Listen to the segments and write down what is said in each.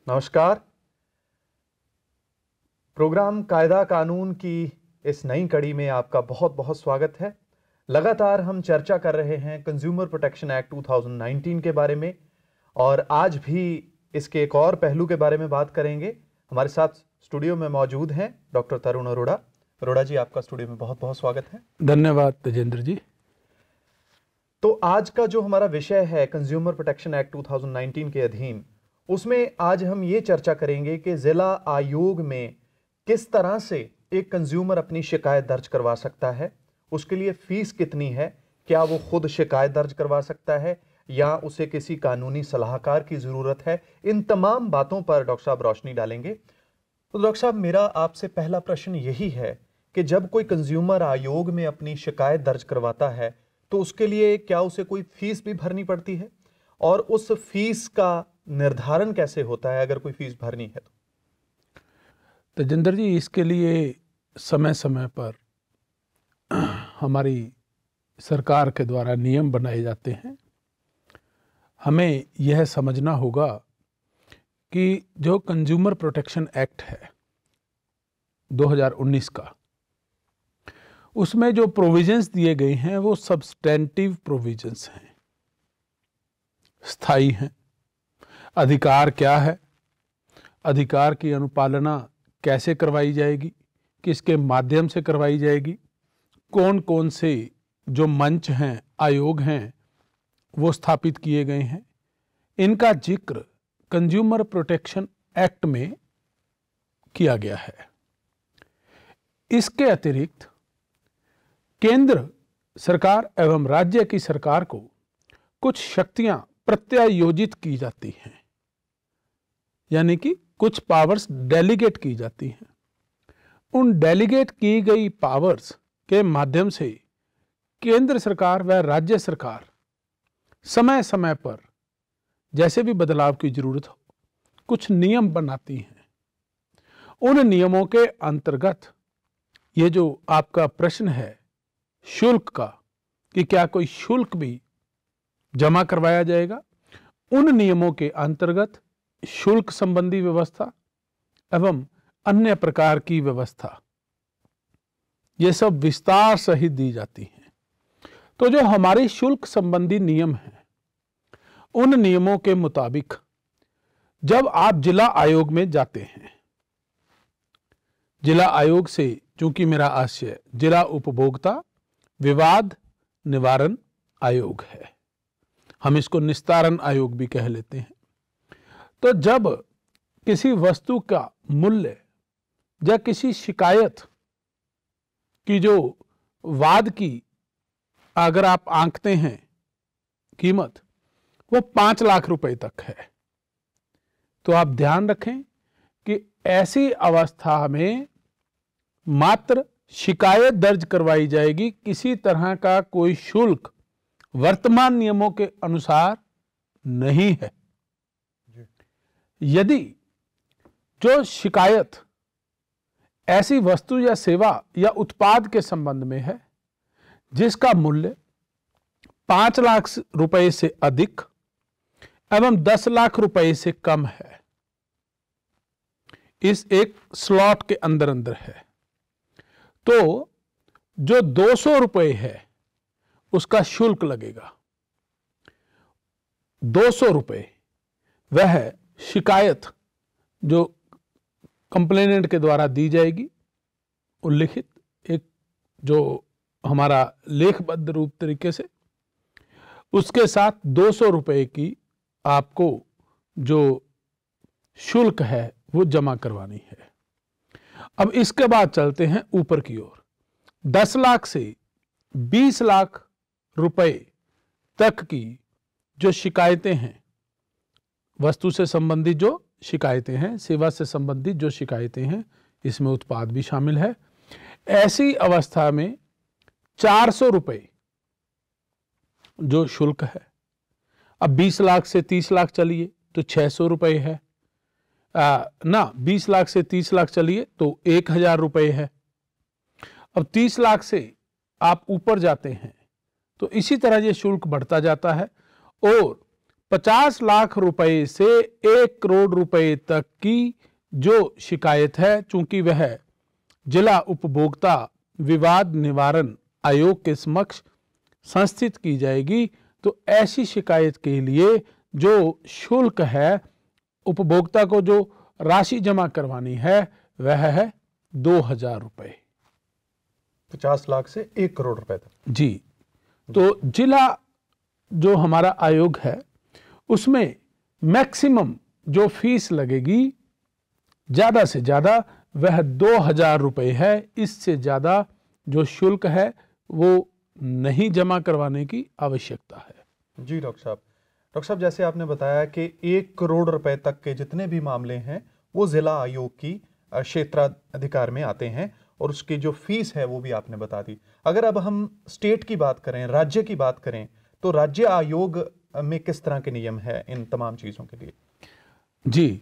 नमस्कार। प्रोग्राम कायदा कानून की इस नई कड़ी में आपका बहुत बहुत स्वागत है। लगातार हम चर्चा कर रहे हैं कंज्यूमर प्रोटेक्शन एक्ट 2019 के बारे में और आज भी इसके एक और पहलू के बारे में बात करेंगे। हमारे साथ स्टूडियो में मौजूद हैं डॉक्टर तरुण अरोड़ा। अरोड़ा जी, आपका स्टूडियो में बहुत बहुत स्वागत है। धन्यवाद तेजेंद्र जी। तो आज का जो हमारा विषय है कंज्यूमर प्रोटेक्शन एक्ट 2019 के अधीन, उसमें आज हम ये चर्चा करेंगे कि जिला आयोग में किस तरह से एक कंज्यूमर अपनी शिकायत दर्ज करवा सकता है, उसके लिए फीस कितनी है, क्या वो खुद शिकायत दर्ज करवा सकता है या उसे किसी कानूनी सलाहकार की जरूरत है। इन तमाम बातों पर डॉक्टर साहब रोशनी डालेंगे। तो डॉक्टर साहब, मेरा आपसे पहला प्रश्न यही है कि जब कोई कंज्यूमर आयोग में अपनी शिकायत दर्ज करवाता है तो उसके लिए क्या उसे कोई फीस भी भरनी पड़ती है, और उस फीस का निर्धारण कैसे होता है अगर कोई फीस भरनी है तो? तेजेंद्र जी, इसके लिए समय समय पर हमारी सरकार के द्वारा नियम बनाए जाते हैं। हमें यह समझना होगा कि जो कंज्यूमर प्रोटेक्शन एक्ट है 2019 का, उसमें जो प्रोविजंस दिए गए हैं वो सब्सटेंटिव प्रोविजंस हैं, स्थायी हैं। अधिकार क्या है, अधिकार की अनुपालना कैसे करवाई जाएगी, किसके माध्यम से करवाई जाएगी, कौन कौन से जो मंच हैं, आयोग हैं, वो स्थापित किए गए हैं, इनका जिक्र कंज्यूमर प्रोटेक्शन एक्ट में किया गया है। इसके अतिरिक्त केंद्र सरकार एवं राज्य की सरकार को कुछ शक्तियां प्रत्यायोजित की जाती हैं, यानी कि कुछ पावर्स डेलीगेट की जाती हैं। उन डेलीगेट की गई पावर्स के माध्यम से केंद्र सरकार व राज्य सरकार समय समय पर जैसे भी बदलाव की जरूरत हो कुछ नियम बनाती हैं। उन नियमों के अंतर्गत ये जो आपका प्रश्न है शुल्क का, कि क्या कोई शुल्क भी जमा करवाया जाएगा, उन नियमों के अंतर्गत शुल्क संबंधी व्यवस्था एवं अन्य प्रकार की व्यवस्था ये सब विस्तार सहित दी जाती हैं। तो जो हमारे शुल्क संबंधी नियम हैं, उन नियमों के मुताबिक जब आप जिला आयोग में जाते हैं, जिला आयोग से, चूंकि मेरा आशय जिला उपभोक्ता विवाद निवारण आयोग है, हम इसको निस्तारण आयोग भी कह लेते हैं। तो जब किसी वस्तु का मूल्य या किसी शिकायत की जो वाद की अगर आप आंकते हैं कीमत, वो 5 लाख रुपए तक है, तो आप ध्यान रखें कि ऐसी अवस्था में मात्र शिकायत दर्ज करवाई जाएगी। किसी तरह का कोई शुल्क वर्तमान नियमों के अनुसार नहीं है। यदि जो शिकायत ऐसी वस्तु या सेवा या उत्पाद के संबंध में है जिसका मूल्य 5 लाख रुपए से अधिक एवं 10 लाख रुपए से कम है, इस एक स्लॉट के अंदर अंदर है, तो जो 200 रुपए है उसका शुल्क लगेगा। 200 रुपए वह शिकायत जो कंप्लेनेंट के द्वारा दी जाएगी, उल्लिखित एक जो हमारा लेखबद्ध रूप तरीके से, उसके साथ 200 रुपए की आपको जो शुल्क है वो जमा करवानी है। अब इसके बाद चलते हैं ऊपर की ओर। 10 लाख से 20 लाख रुपए तक की जो शिकायतें हैं, वस्तु से संबंधित जो शिकायतें हैं, सेवा से संबंधित जो शिकायतें हैं, इसमें उत्पाद भी शामिल है, ऐसी अवस्था में 400 रुपए जो शुल्क है। अब 20 लाख से 30 लाख चलिए तो 600 रुपए है, 20 लाख से 30 लाख चलिए तो 1000 रुपए है। अब 30 लाख से आप ऊपर जाते हैं तो इसी तरह ये शुल्क बढ़ता जाता है, और 50 लाख रुपए से 1 करोड़ रुपए तक की जो शिकायत है, चूंकि वह जिला उपभोक्ता विवाद निवारण आयोग के समक्ष संस्थित की जाएगी, तो ऐसी शिकायत के लिए जो शुल्क है, उपभोक्ता को जो राशि जमा करवानी है, वह है 2,000 रुपए। 50 लाख से 1 करोड़ रुपए तक। जी। तो जिला जो हमारा आयोग है उसमें मैक्सिमम जो फीस लगेगी ज्यादा से ज्यादा वह 2,000 रुपए है। इससे ज्यादा जो शुल्क है वो नहीं जमा करवाने की आवश्यकता है। जी डॉक्टर साहब, जैसे आपने बताया कि 1 करोड़ रुपए तक के जितने भी मामले हैं वो जिला आयोग की क्षेत्राधिकार में आते हैं और उसकी जो फीस है वो भी आपने बता दी। अगर अब हम स्टेट की बात करें, राज्य की बात करें, तो राज्य आयोग में किस तरह के नियम है इन तमाम चीजों के लिए? जी,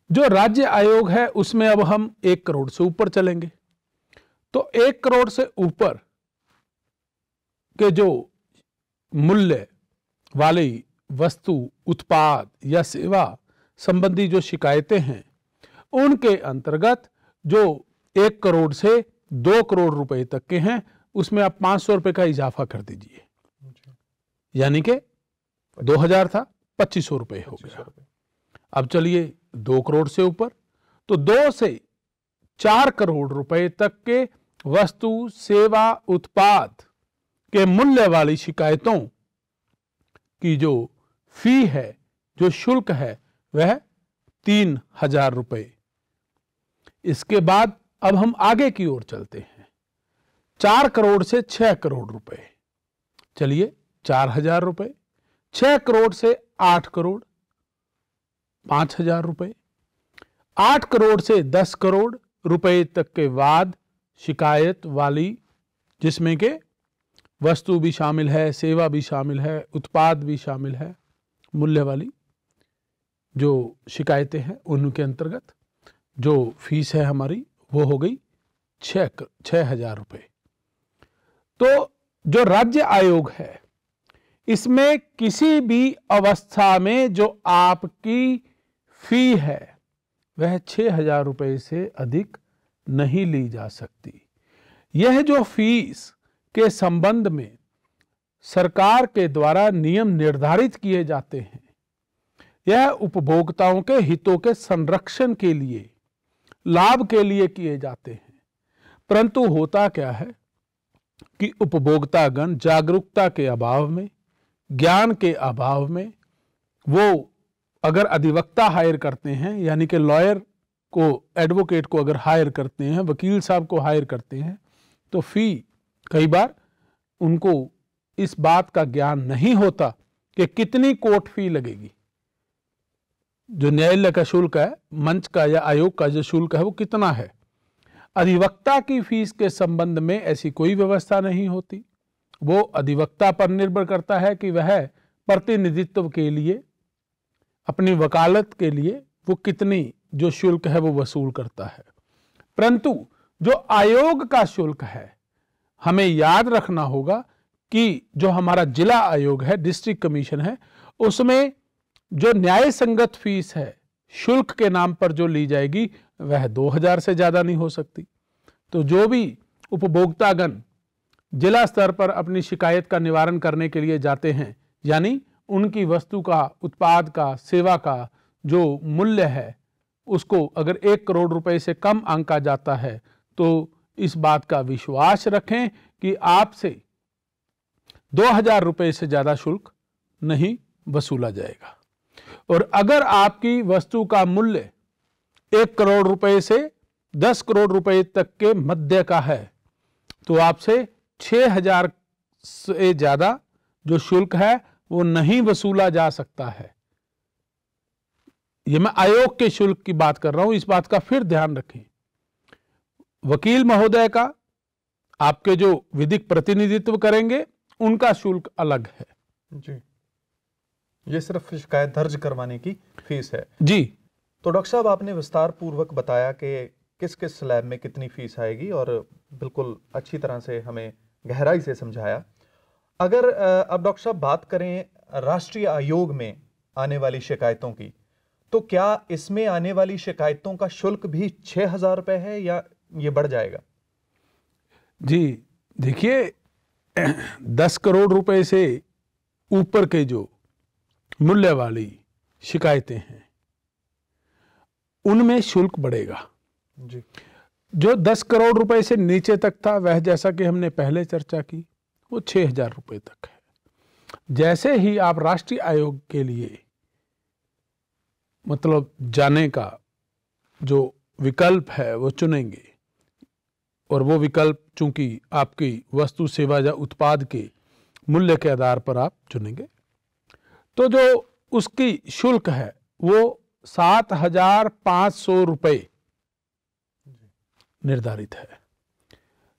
जो राज्य आयोग है उसमें अब हम 1 करोड़ से ऊपर चलेंगे। तो 1 करोड़ से ऊपर के जो मूल्य वाली वस्तु, उत्पाद या सेवा संबंधी जो शिकायतें हैं, उनके अंतर्गत जो 1 करोड़ से 2 करोड़ रुपए तक के हैं उसमें आप 500 रुपए का इजाफा कर दीजिए, यानी कि 2,000 था, 2,500 रुपए हो गया। अब चलिए 2 करोड़ से ऊपर, तो 2 से 4 करोड़ रुपए तक के वस्तु, सेवा, उत्पाद के मूल्य वाली शिकायतों की जो फी है, जो शुल्क है, वह 3,000 रुपए। इसके बाद अब हम आगे की ओर चलते हैं। 4 करोड़ से 6 करोड़ रुपए, चलिए 4,000 रुपए। 6 करोड़ से 8 करोड़, 5,000 रुपए। 8 करोड़ से 10 करोड़ रुपए तक के वाद शिकायत वाली, जिसमें के वस्तु भी शामिल है, सेवा भी शामिल है, उत्पाद भी शामिल है, मूल्य वाली जो शिकायतें हैं, उनके अंतर्गत जो फीस है हमारी वो हो गई 6,000 रुपए। तो जो राज्य आयोग है इसमें किसी भी अवस्था में जो आपकी फी है वह 6,000 रुपए से अधिक नहीं ली जा सकती। यह जो फीस के संबंध में सरकार के द्वारा नियम निर्धारित किए जाते हैं, यह उपभोक्ताओं के हितों के संरक्षण के लिए, लाभ के लिए किए जाते हैं। परंतु होता क्या है कि उपभोक्तागण जागरूकता के अभाव में, ज्ञान के अभाव में, वो अगर अधिवक्ता हायर करते हैं, यानी कि लॉयर को, एडवोकेट को अगर हायर करते हैं, वकील साहब को हायर करते हैं, तो फी कई बार उनको इस बात का ज्ञान नहीं होता कि कितनी कोर्ट फी लगेगी। जो न्यायालय का शुल्क है, मंच का या आयोग का जो शुल्क है, वो कितना है। अधिवक्ता की फीस के संबंध में ऐसी कोई व्यवस्था नहीं होती। वो अधिवक्ता पर निर्भर करता है कि वह प्रतिनिधित्व के लिए, अपनी वकालत के लिए वो कितनी जो शुल्क है वो वसूल करता है। परंतु जो आयोग का शुल्क है, हमें याद रखना होगा कि जो हमारा जिला आयोग है, डिस्ट्रिक्ट कमीशन है, उसमें जो न्याय संगत फीस है शुल्क के नाम पर जो ली जाएगी वह 2,000 से ज्यादा नहीं हो सकती। तो जो भी उपभोक्तागण जिला स्तर पर अपनी शिकायत का निवारण करने के लिए जाते हैं, यानी उनकी वस्तु का, उत्पाद का, सेवा का जो मूल्य है उसको अगर 1 करोड़ रुपए से कम आंका जाता है, तो इस बात का विश्वास रखें कि आपसे 2,000 रुपए से ज्यादा शुल्क नहीं वसूला जाएगा। और अगर आपकी वस्तु का मूल्य 1 करोड़ रुपए से 10 करोड़ रुपए तक के मध्य का है, तो आपसे 6,000 से ज्यादा जो शुल्क है वो नहीं वसूला जा सकता है। ये मैं आयोग के शुल्क की बात कर रहा हूं, इस बात का फिर ध्यान रखें। वकील महोदय का, आपके जो विधिक प्रतिनिधित्व करेंगे, उनका शुल्क अलग है। जी, ये सिर्फ शिकायत दर्ज करवाने की फीस है। जी। तो डॉक्टर साहब, आपने विस्तार पूर्वक बताया कि किस किस स्लैब में कितनी फीस आएगी और बिल्कुल अच्छी तरह से हमें गहराई से समझाया। अगर अब डॉक्टर साहब बात करें राष्ट्रीय आयोग में आने वाली शिकायतों की, तो क्या इसमें आने वाली शिकायतों का शुल्क भी 6,000 रुपए है या ये बढ़ जाएगा? जी देखिए, 10 करोड़ रुपए से ऊपर के जो मूल्य वाली शिकायतें हैं उनमें शुल्क बढ़ेगा। जी। जो 10 करोड़ रुपए से नीचे तक था वह, जैसा कि हमने पहले चर्चा की, वो 6,000 रुपए तक है। जैसे ही आप राष्ट्रीय आयोग के लिए मतलब जाने का जो विकल्प है वो चुनेंगे, और वो विकल्प चूंकि आपकी वस्तु सेवा या उत्पाद के मूल्य के आधार पर आप चुनेंगे, तो जो उसकी शुल्क है वो 7,500 रुपए निर्धारित है।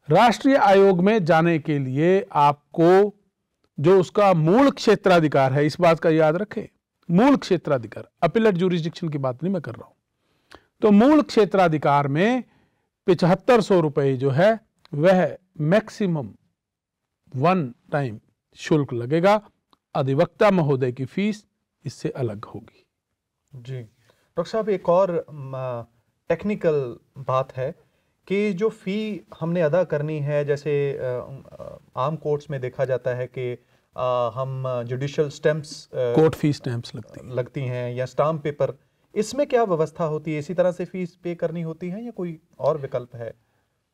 राष्ट्रीय आयोग में जाने के लिए आपको जो उसका मूल क्षेत्राधिकार है, इस बात का याद रखें, मूल क्षेत्राधिकार, अपीलेट ज्यूरिसडिक्शन की बात नहीं मैं कर रहा हूं, तो मूल क्षेत्राधिकार में 7,500 रुपए जो है वह मैक्सिमम वन टाइम शुल्क लगेगा। अधिवक्ता महोदय की फीस इससे अलग होगी। जी डॉक्टर साहब, एक और टेक्निकल बात है कि जो फी हमने अदा करनी है, जैसे आम कोर्ट्स में देखा जाता है कि हम judicial stamps, court fee stamps लगती हैं या स्टाम्प पेपर, इसमें क्या व्यवस्था होती है? इसी तरह से फीस पे करनी होती है या कोई और विकल्प है?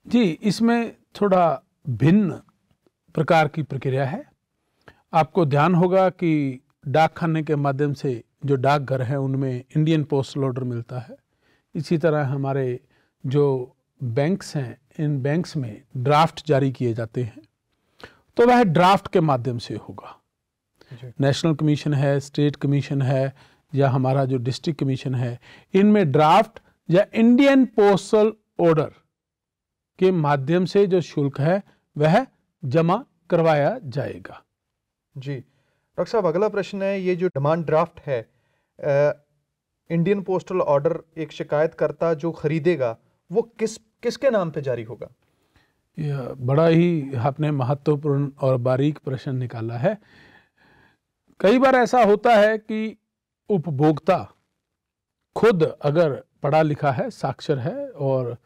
जी, इसमें थोड़ा भिन्न प्रकार की प्रक्रिया है। आपको ध्यान होगा कि डाकखाने के माध्यम से जो डाकघर हैं उनमें इंडियन पोस्टल ऑर्डर मिलता है। इसी तरह हमारे जो बैंक्स हैं, इन बैंक्स में ड्राफ्ट जारी किए जाते हैं, तो वह ड्राफ्ट के माध्यम से होगा। नेशनल कमीशन है, स्टेट कमीशन है, या हमारा जो डिस्ट्रिक्ट कमीशन है, इनमें ड्राफ्ट या इंडियन पोस्टल ऑर्डर के माध्यम से जो शुल्क है वह जमा करवाया जाएगा। जी डॉक्टर साहब, अगला प्रश्न है, ये जो डिमांड ड्राफ्ट है, इंडियन पोस्टल ऑर्डर एक शिकायतकर्ता जो खरीदेगा वो किसके नाम पे जारी होगा? यह बड़ा ही आपने महत्वपूर्ण और बारीक प्रश्न निकाला है। कई बार ऐसा होता है कि उपभोक्ता खुद अगर पढ़ा लिखा है, साक्षर है और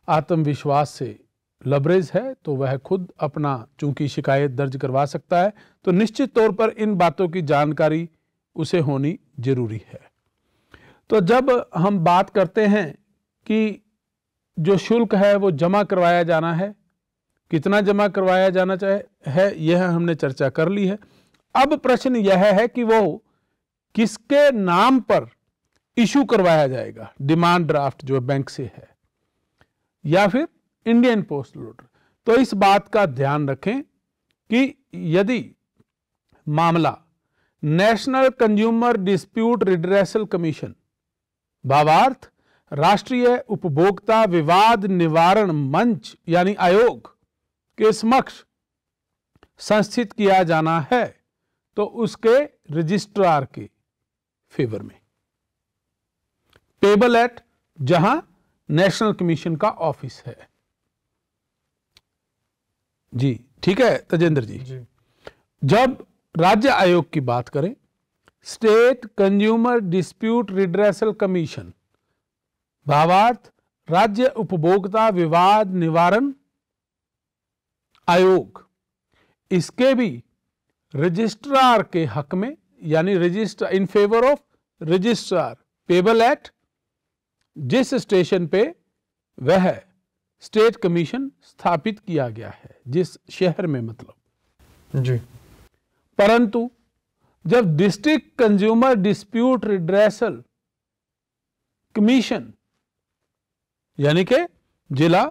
आत्मविश्वास से लबरेज है, तो वह खुद अपना चूंकि शिकायत दर्ज करवा सकता है, तो निश्चित तौर पर इन बातों की जानकारी उसे होनी जरूरी है। तो जब हम बात करते हैं कि जो शुल्क है वो जमा करवाया जाना है, कितना जमा करवाया जाना है, यह हमने चर्चा कर ली है। अब प्रश्न यह है कि वो किसके नाम पर इशू करवाया जाएगा, डिमांड ड्राफ्ट जो बैंक से है या फिर इंडियन पोस्टल ऑर्डर। तो इस बात का ध्यान रखें कि यदि मामला national consumer dispute redressal commission, भावार्थ राष्ट्रीय उपभोक्ता विवाद निवारण मंच यानी आयोग के समक्ष संस्थित किया जाना है, तो उसके रजिस्ट्रार के फेवर में, पेबल एट जहां नेशनल कमीशन का ऑफिस है। जी ठीक है तजेंद्र जी। जब राज्य आयोग की बात करें, state consumer dispute redressal commission, भावार्थ राज्य उपभोक्ता विवाद निवारण आयोग, इसके भी रजिस्ट्रार के हक में यानी registrar in favour of registrar, payable eight जिस स्टेशन पे वह स्टेट कमीशन स्थापित किया गया है, जिस शहर में मतलब जी। परंतु जब district consumer dispute redressal commission यानी कि जिला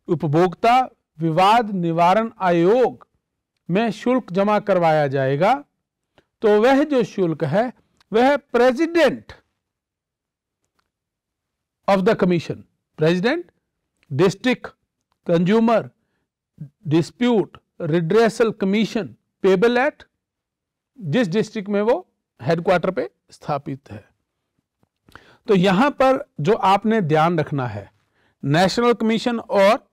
उपभोक्ता विवाद निवारण आयोग में शुल्क जमा करवाया जाएगा, तो वह जो शुल्क है वह president of the commission, president district consumer dispute redressal commission, payable eight जिस डिस्ट्रिक्ट में वो हेडक्वार्टर पे स्थापित है। तो यहां पर जो आपने ध्यान रखना है, नेशनल कमीशन और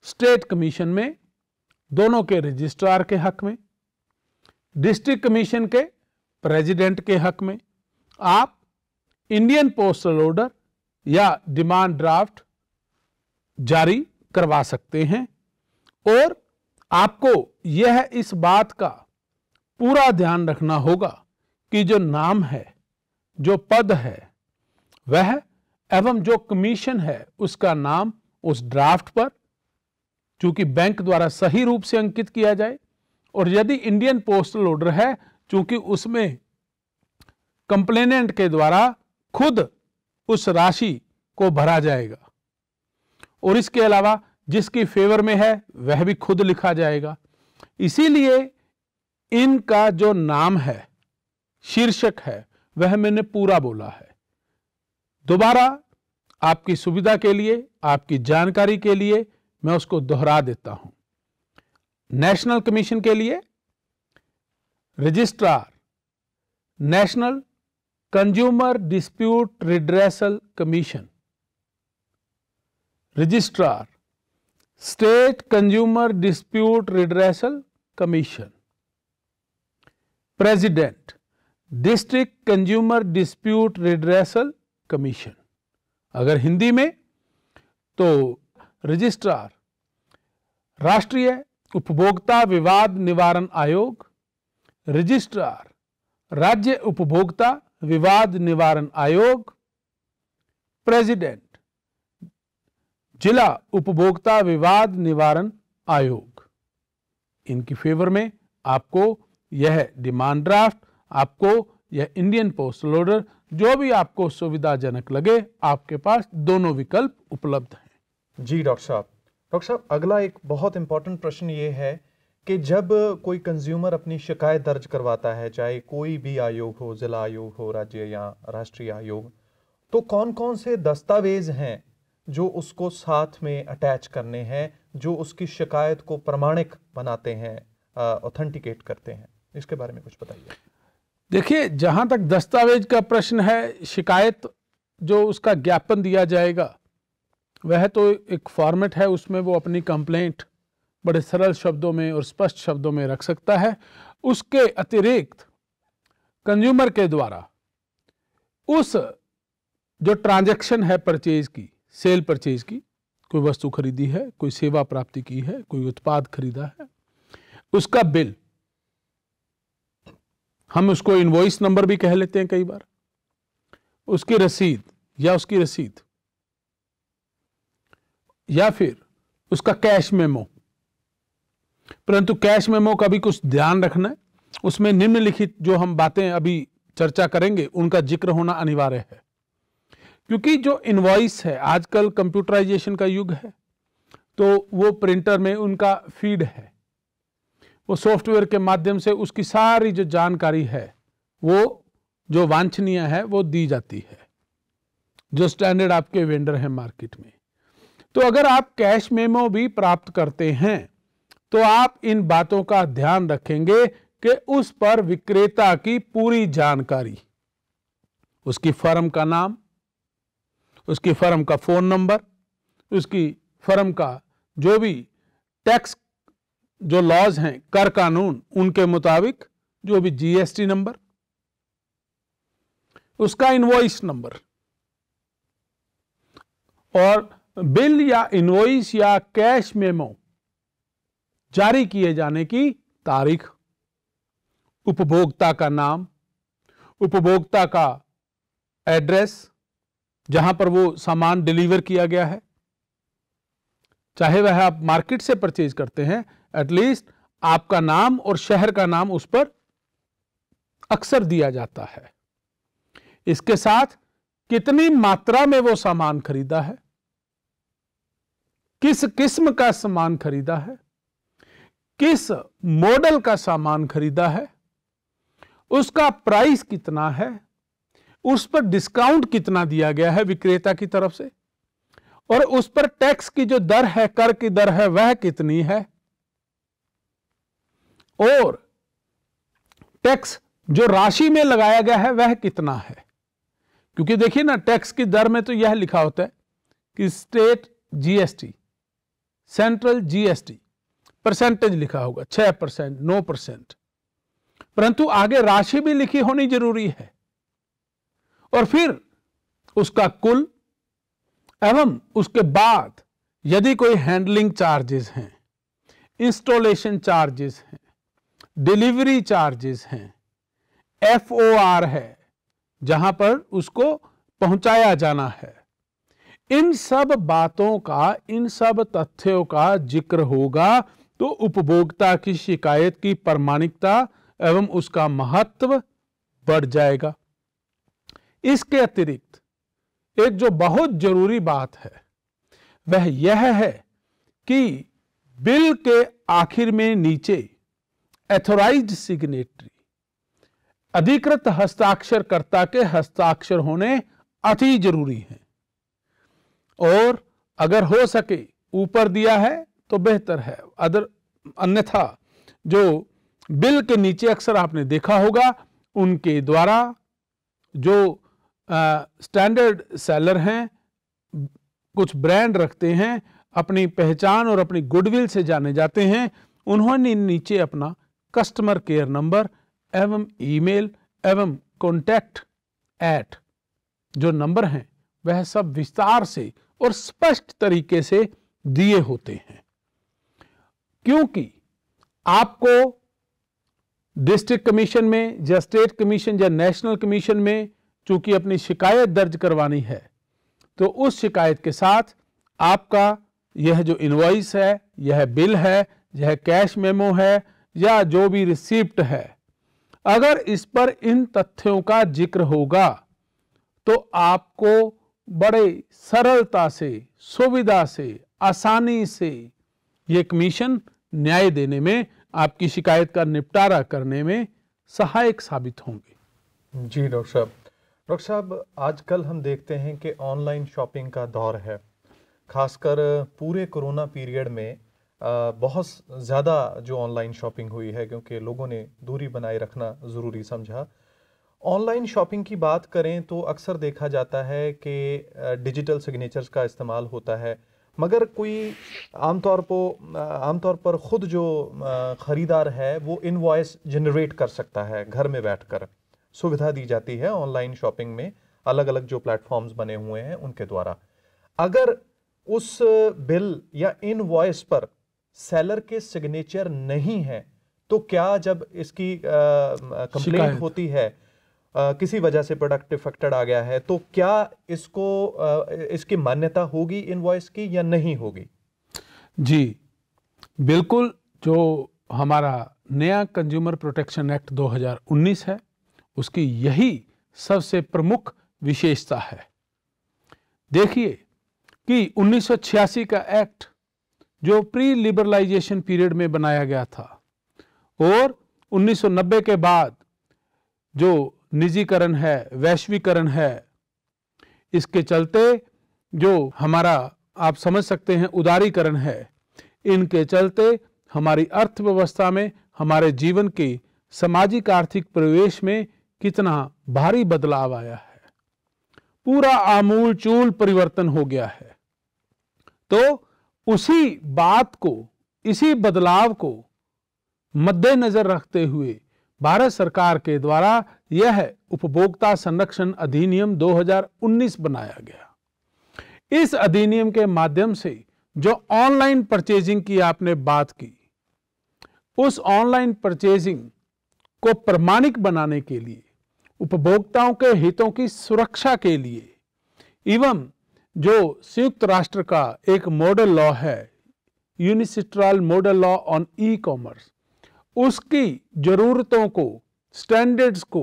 स्टेट कमीशन में दोनों के रजिस्ट्रार के हक में, डिस्ट्रिक्ट कमीशन के प्रेसिडेंट के हक में आप इंडियन पोस्टल ऑर्डर या डिमांड ड्राफ्ट जारी करवा सकते हैं। और आपको यह इस बात का पूरा ध्यान रखना होगा कि जो नाम है, जो पद है वह एवं जो कमीशन है उसका नाम उस ड्राफ्ट पर चूंकि बैंक द्वारा सही रूप से अंकित किया जाए। और यदि इंडियन पोस्टल ऑर्डर है, चूंकि उसमें कंप्लेनेंट के द्वारा खुद उस राशि को भरा जाएगा और इसके अलावा जिसकी फेवर में है वह भी खुद लिखा जाएगा। इसीलिए इनका जो नाम है, शीर्षक है, वह मैंने पूरा बोला है। दोबारा आपकी सुविधा के लिए, आपकी जानकारी के लिए मैं उसको दोहरा देता हूं। नेशनल कमीशन के लिए registrar, national consumer dispute redressal commission, registrar, state consumer dispute redressal commission, president, district consumer dispute redressal commission. अगर हिंदी में तो रजिस्ट्रार, राष्ट्रीय उपभोक्ता विवाद निवारण आयोग, रजिस्ट्रार, राज्य उपभोक्ता विवाद निवारण आयोग, प्रेसिडेंट, जिला उपभोक्ता विवाद निवारण आयोग। इनकी फेवर में आपको यह डिमांड ड्राफ्ट, आपको यह इंडियन पोस्टल ऑर्डर, जो भी आपको सुविधाजनक लगे, आपके पास दोनों विकल्प उपलब्ध हैं। जी डॉक्टर साहब। डॉक्टर साहब, अगला एक बहुत इंपॉर्टेंट प्रश्न ये है कि जब कोई कंज्यूमर अपनी शिकायत दर्ज करवाता है, चाहे कोई भी आयोग हो, जिला आयोग हो, राज्य या राष्ट्रीय आयोग, तो कौन कौन से दस्तावेज हैं जो उसको साथ में अटैच करने हैं, जो उसकी शिकायत को प्रमाणिक बनाते हैं, ऑथेंटिकेट करते हैं? इसके बारे में कुछ बताइए। देखिए, जहां तक दस्तावेज का प्रश्न है, शिकायत जो उसका ज्ञापन दिया जाएगा वह तो एक फॉर्मेट है, उसमें वो अपनी कंप्लेंट बड़े सरल शब्दों में और स्पष्ट शब्दों में रख सकता है। उसके अतिरिक्त कंज्यूमर के द्वारा उस जो ट्रांजैक्शन है परचेज की, सेल परचेज की, कोई वस्तु खरीदी है, कोई सेवा प्राप्ति की है, कोई उत्पाद खरीदा है, उसका बिल, हम उसको इनवॉइस नंबर भी कह लेते हैं कई बार, उसकी रसीद या उसकी रसीद, या फिर उसका कैश मेमो। परंतु कैश मेमो का भी कुछ ध्यान रखना है, उसमें निम्नलिखित जो हम बातें अभी चर्चा करेंगे उनका जिक्र होना अनिवार्य है। क्योंकि जो इनवॉइस है, आजकल कंप्यूटराइजेशन का युग है, तो वो प्रिंटर में उनका फीड है, वो सॉफ्टवेयर के माध्यम से उसकी सारी जो जानकारी है वो जो वांछनीय है वो दी जाती है, जो स्टैंडर्ड आपके वेंडर हैं मार्केट में। तो अगर आप कैश मेमो भी प्राप्त करते हैं तो आप इन बातों का ध्यान रखेंगे कि उस पर विक्रेता की पूरी जानकारी, उसकी फर्म का नाम, उसकी फर्म का फोन नंबर, उसकी फर्म का जो भी टैक्स जो लॉज हैं, कर कानून, उनके मुताबिक जो भी जीएसटी नंबर, उसका इनवॉइस नंबर, और बिल या इनवॉइस या कैश मेमो जारी किए जाने की तारीख, उपभोक्ता का नाम, उपभोक्ता का एड्रेस जहां पर वो सामान डिलीवर किया गया है, चाहे वह आप मार्केट से परचेज करते हैं, एटलीस्ट आपका नाम और शहर का नाम उस पर अक्सर दिया जाता है। इसके साथ कितनी मात्रा में वो सामान खरीदा है, किस किस्म का सामान खरीदा है, किस मॉडल का सामान खरीदा है, उसका प्राइस कितना है, उस पर डिस्काउंट कितना दिया गया है विक्रेता की तरफ से, और उस पर टैक्स की जो दर है, कर की दर है, वह कितनी है, और टैक्स जो राशि में लगाया गया है वह कितना है। क्योंकि देखिए ना, टैक्स की दर में तो यह लिखा होता है कि state GST, central GST, percentage लिखा होगा 6%, 9%, परंतु आगे राशि भी लिखी होनी जरूरी है। और फिर उसका कुल एवं उसके बाद यदि कोई हैंडलिंग चार्जेस हैं, इंस्टॉलेशन चार्जेस हैं, डिलीवरी चार्जेस हैं, FOR है जहां पर उसको पहुंचाया जाना है, इन सब बातों का, इन सब तथ्यों का जिक्र होगा तो उपभोक्ता की शिकायत की प्रामाणिकता एवं उसका महत्व बढ़ जाएगा। इसके अतिरिक्त एक जो बहुत जरूरी बात है वह यह है कि बिल के आखिर में नीचे एथोराइज्ड सिग्नेटरी, अधिकृत हस्ताक्षरकर्ता के हस्ताक्षर होने अति जरूरी है, और अगर हो सके ऊपर दिया है तो बेहतर है। अन्यथा जो बिल के नीचे अक्सर आपने देखा होगा उनके द्वारा जो स्टैंडर्ड सेलर हैं, कुछ ब्रांड रखते हैं, अपनी पहचान और अपनी गुडविल से जाने जाते हैं, उन्होंने नीचे अपना कस्टमर केयर नंबर एवं ईमेल एवं कॉन्टैक्ट @ जो नंबर हैं वह सब विस्तार से और स्पष्ट तरीके से दिए होते हैं, क्योंकि आपको डिस्ट्रिक्ट कमीशन में या स्टेट कमीशन या नेशनल कमीशन में चूंकि अपनी शिकायत दर्ज करवानी है, तो उस शिकायत के साथ आपका यह जो इनवॉइस है, यह बिल है, यह कैश मेमो है या जो भी रिसिप्ट है, अगर इस पर इन तथ्यों का जिक्र होगा तो आपको बड़े सरलता से, सुविधा से, आसानी से ये कमीशन न्याय देने में, आपकी शिकायत का निपटारा करने में सहायक साबित होंगे। जी डॉक्टर साहब, आजकल हम देखते हैं कि ऑनलाइन शॉपिंग का दौर है, खासकर पूरे कोरोना पीरियड में बहुत ज़्यादा जो ऑनलाइन शॉपिंग हुई है, क्योंकि लोगों ने दूरी बनाए रखना ज़रूरी समझा। ऑनलाइन शॉपिंग की बात करें तो अक्सर देखा जाता है कि डिजिटल सिग्नेचर्स का इस्तेमाल होता है, मगर कोई आमतौर पर ख़ुद जो ख़रीदार है वो इनवॉइस जनरेट कर सकता है घर में बैठकर। सुविधा दी जाती है ऑनलाइन शॉपिंग में, अलग अलग जो प्लेटफॉर्म्स बने हुए हैं उनके द्वारा। अगर उस बिल या इनवॉइस पर सेलर के सिग्नेचर नहीं है तो क्या जब इसकी कंप्लेंट होती है, किसी वजह से प्रोडक्ट डिफेक्टेड आ गया है, तो क्या इसकी मान्यता होगी इनवॉइस की या नहीं होगी? जी बिल्कुल, जो हमारा नया कंज्यूमर प्रोटेक्शन एक्ट 2019 है उसकी यही सबसे प्रमुख विशेषता है। देखिए कि 1986 का एक्ट जो प्री लिबरलाइजेशन पीरियड में बनाया गया था और 1990 के बाद जो निजीकरण है, वैश्वीकरण है, इसके चलते जो हमारा आप समझ सकते हैं उदारीकरण है, इनके चलते हमारी अर्थव्यवस्था में, हमारे जीवन के सामाजिक आर्थिक परिवेश में कितना भारी बदलाव आया है, पूरा आमूल चूल परिवर्तन हो गया है। तो उसी बात को, इसी बदलाव को मद्देनजर रखते हुए भारत सरकार के द्वारा यह उपभोक्ता संरक्षण अधिनियम 2019 बनाया गया। इस अधिनियम के माध्यम से जो ऑनलाइन परचेजिंग की आपने बात की, उस ऑनलाइन परचेजिंग को प्रमाणिक बनाने के लिए, उपभोक्ताओं के हितों की सुरक्षा के लिए एवं जो संयुक्त राष्ट्र का एक मॉडल लॉ है, यूनिसिट्रल मॉडल लॉ ऑन ई-कॉमर्स, उसकी जरूरतों को, स्टैंडर्ड्स को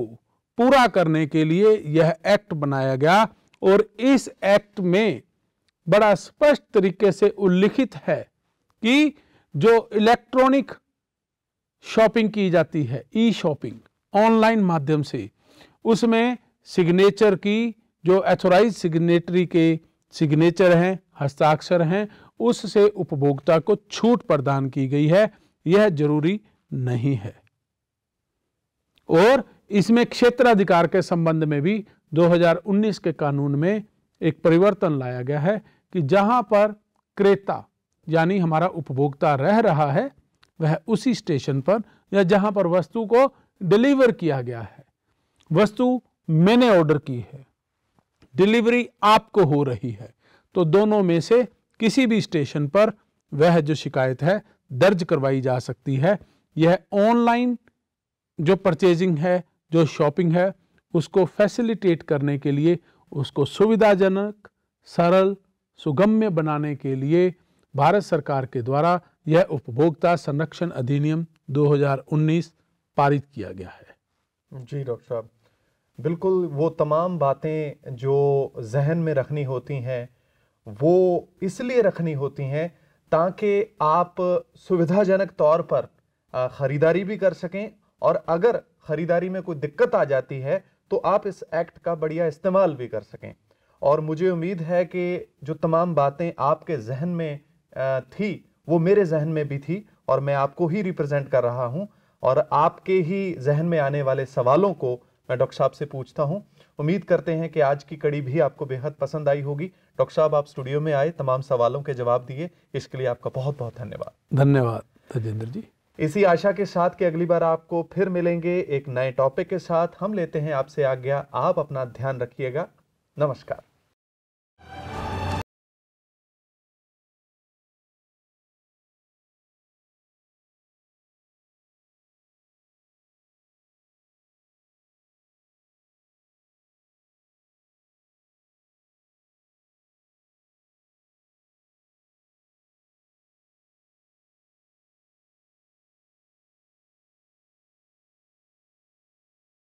पूरा करने के लिए यह एक्ट बनाया गया। और इस एक्ट में बड़ा स्पष्ट तरीके से उल्लिखित है कि जो इलेक्ट्रॉनिक शॉपिंग की जाती है, ई शॉपिंग ऑनलाइन माध्यम से, उसमें सिग्नेचर की जो एथोराइज सिग्नेटरी के सिग्नेचर हैं, हस्ताक्षर हैं, उससे उपभोक्ता को छूट प्रदान की गई है। यह जरूरी नहीं है। और इसमें क्षेत्राधिकार के संबंध में भी 2019 के कानून में एक परिवर्तन लाया गया है कि जहां पर क्रेता यानी हमारा उपभोक्ता रह रहा है वह उसी स्टेशन पर या जहां पर वस्तु को डिलीवर किया गया है, वस्तु मैंने ऑर्डर की है, डिलीवरी आपको हो रही है, तो दोनों में से किसी भी स्टेशन पर वह जो शिकायत है दर्ज करवाई जा सकती है। यह ऑनलाइन जो परचेजिंग है, जो शॉपिंग है, उसको फैसिलिटेट करने के लिए, उसको सुविधाजनक, सरल, सुगम्य बनाने के लिए भारत सरकार के द्वारा यह उपभोक्ता संरक्षण अधिनियम 2019 पारित किया गया है। जी डॉक्टर साहब, बिल्कुल वो तमाम बातें जो जहन में रखनी होती हैं वो इसलिए रखनी होती हैं ताकि आप सुविधाजनक तौर पर ख़रीदारी भी कर सकें, और अगर ख़रीदारी में कोई दिक्कत आ जाती है तो आप इस एक्ट का बढ़िया इस्तेमाल भी कर सकें। और मुझे उम्मीद है कि जो तमाम बातें आपके जहन में थी वो मेरे जहन में भी थी, और मैं आपको ही रिप्रेजेंट कर रहा हूं, और आपके ही जहन में आने वाले सवालों को मैं डॉक्टर साहब से पूछता हूं। उम्मीद करते हैं कि आज की कड़ी भी आपको बेहद पसंद आई होगी। डॉक्टर साहब, आप स्टूडियो में आए, तमाम सवालों के जवाब दिए, इसके लिए आपका बहुत बहुत धन्यवाद। धन्यवाद तजेंद्र जी। इसी आशा के साथ कि अगली बार आपको फिर मिलेंगे एक नए टॉपिक के साथ। हम लेते हैं आपसे आज्ञा। आप अपना ध्यान रखिएगा। नमस्कार।